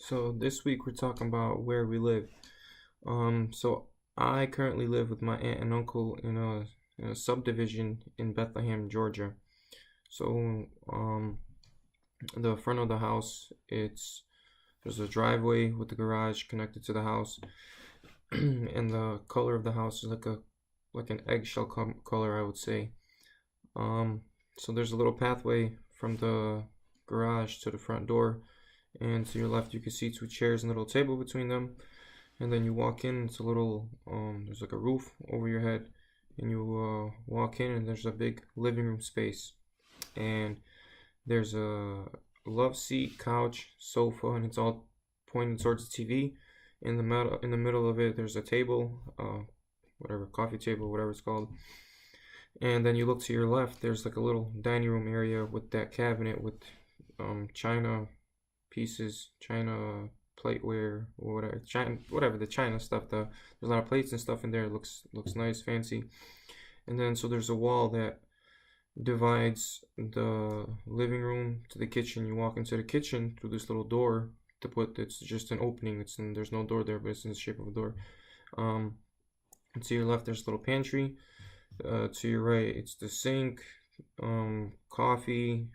So this week we're talking about where we live. So I currently live with my aunt and uncle in a subdivision in Bethlehem, Georgia. So the front of the house, there's a driveway with the garage connected to the house, and the color of the house is like an eggshell color, I would say. Um, so there's a little pathway from the garage to the front door, and to your left you can see two chairs and a little table between them. And then you walk in, it's a little there's like a roof over your head, and you walk in and there's a big living room space, and there's a love seat, couch, sofa, and it's all pointing towards the TV. In the middle of it there's a table, whatever, coffee table, whatever it's called. And then you look to your left, there's like a little dining room area with that cabinet with china pieces, china plateware, or whatever, china, whatever the china stuff. There's a lot of plates and stuff in there. It looks nice, fancy. And then so there's a wall that divides the living room to the kitchen. You walk into the kitchen through this little door. It's just an opening. There's no door there, but it's in the shape of a door. And to your left, there's a little pantry. To your right, it's the sink, coffee,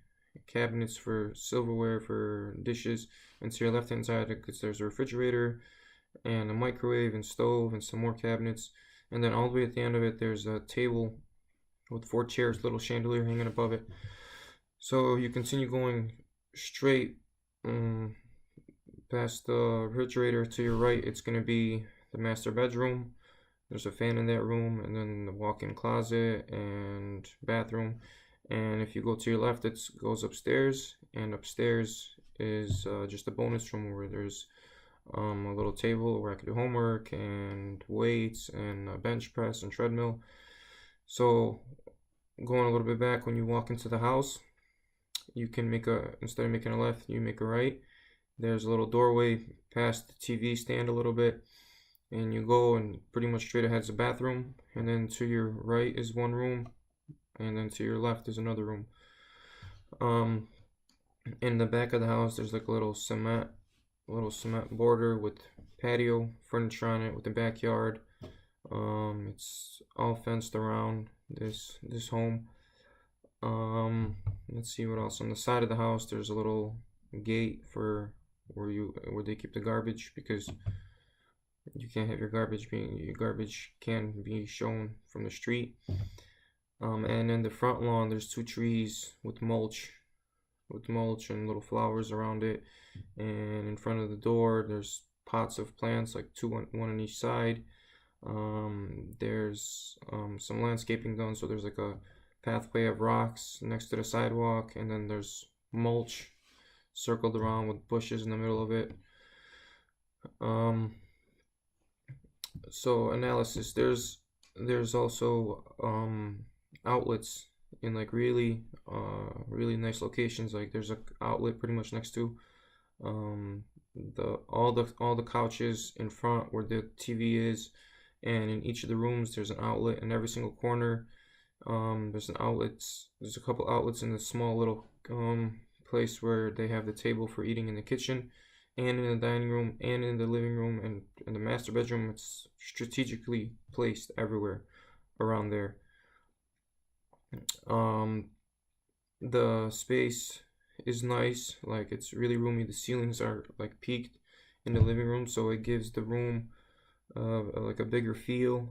cabinets for silverware, for dishes. And to your left hand side, there's a refrigerator and a microwave and stove and some more cabinets. And then all the way at the end of it, there's a table with four chairs, little chandelier hanging above it. So you continue going straight past the refrigerator. To your right, it's going to be the master bedroom. There's a fan in that room, and then the walk-in closet and bathroom. And if you go to your left, it goes upstairs, and upstairs is just a bonus room where there's a little table where I could do homework and weights and a bench press and treadmill. So going a little bit back, when you walk into the house, you can instead of making a left, you make a right. There's a little doorway past the TV stand a little bit, and you go, and pretty much straight ahead's a bathroom, and then to your right is one room, and then to your left is another room. In the back of the house, there's like a little cement border with patio furniture on it, with the backyard. It's all fenced around this home. Let's see what else. On the side of the house, there's a little gate for where they keep the garbage, because you can't have your garbage can be shown from the street. And in the front lawn, there's two trees with mulch and little flowers around it. And in front of the door, there's pots of plants, like one on each side. There's some landscaping done, so there's like a pathway of rocks next to the sidewalk, and then there's mulch circled around with bushes in the middle of it. So analysis, there's also outlets in like really nice locations. Like there's a outlet pretty much next to all the couches in front where the TV is, and in each of the rooms there's an outlet. In every single corner there's a couple outlets in the small little place where they have the table for eating in the kitchen, and in the dining room, and in the living room, and in the master bedroom. It's strategically placed everywhere around there. The space is nice, like it's really roomy. The ceilings are like peaked in the living room, so it gives the room like a bigger feel,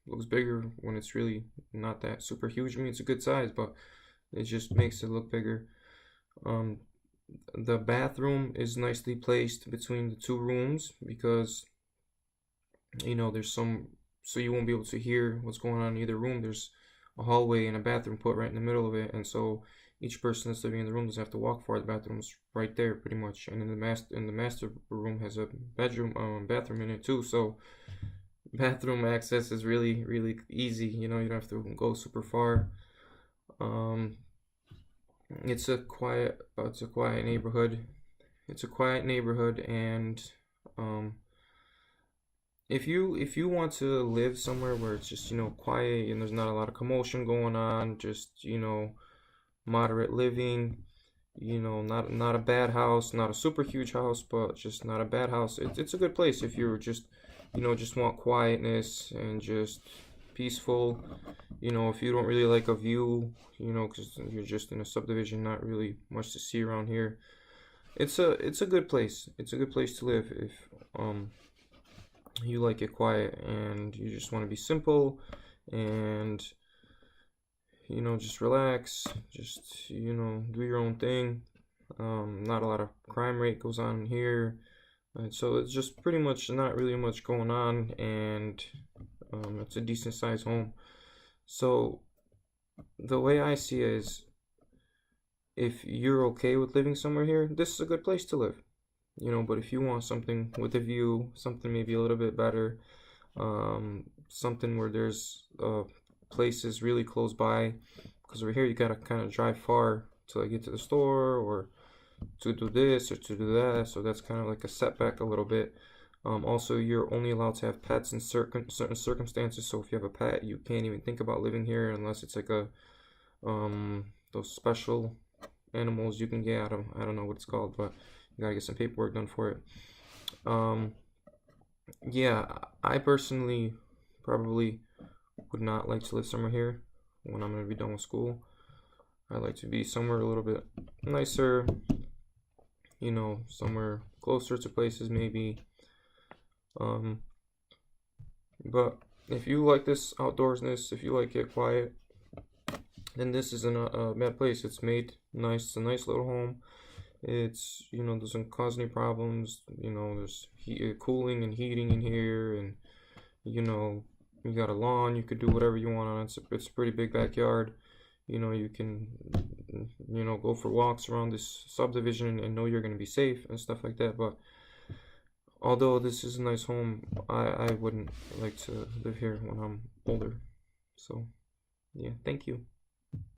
looks bigger when it's really not that super huge. I mean, it's a good size, but it just makes it look bigger. The bathroom is nicely placed between the two rooms, because there's so you won't be able to hear what's going on in either room. There's a hallway and a bathroom put right in the middle of it, and so each person that's living in the room doesn't have to walk far. The bathroom's right there pretty much. And in the master room has a bathroom in it too, so bathroom access is really easy. You don't have to go super far. It's a quiet neighborhood. And if you want to live somewhere where it's just quiet and there's not a lot of commotion going on, just moderate living, you know, not a bad house, not a super huge house, but just not a bad house. It's a good place if you're just, you know, just want quietness and just peaceful. You know, if you don't really like a view, you know, because you're just in a subdivision, not really much to see around here. It's a good place. It's a good place to live if um you like it quiet and you just want to be simple and you know just relax, just you know do your own thing. Not a lot of crime rate goes on here, and so it's just pretty much not really much going on, and it's a decent sized home. So the way I see it is, if you're okay with living somewhere here, this is a good place to live. You know, but if you want something with a view, something maybe a little bit better, something where there's places really close by, because over here you gotta kind of drive far to like get to the store or to do this or to do that, so that's kind of like a setback a little bit. Also, you're only allowed to have pets in certain circumstances. So if you have a pet, you can't even think about living here unless it's like a those special animals you can get. I don't know what it's called, but you gotta get some paperwork done for it. Um, yeah, I personally probably would not like to live somewhere here when I'm gonna be done with school. I'd like to be somewhere a little bit nicer, you know, somewhere closer to places maybe. Um, but if you like this outdoorsness, if you like it quiet, then this isn't a bad place. It's made nice. It's a nice little home. It's, you know, doesn't cause any problems. You know, there's cooling and heating in here, and you know, you got a lawn. You could do whatever you want on it. It's a pretty big backyard. You know, you can, you know, go for walks around this subdivision and know you're gonna be safe and stuff like that. But although this is a nice home, I wouldn't like to live here when I'm older. So, yeah, thank you.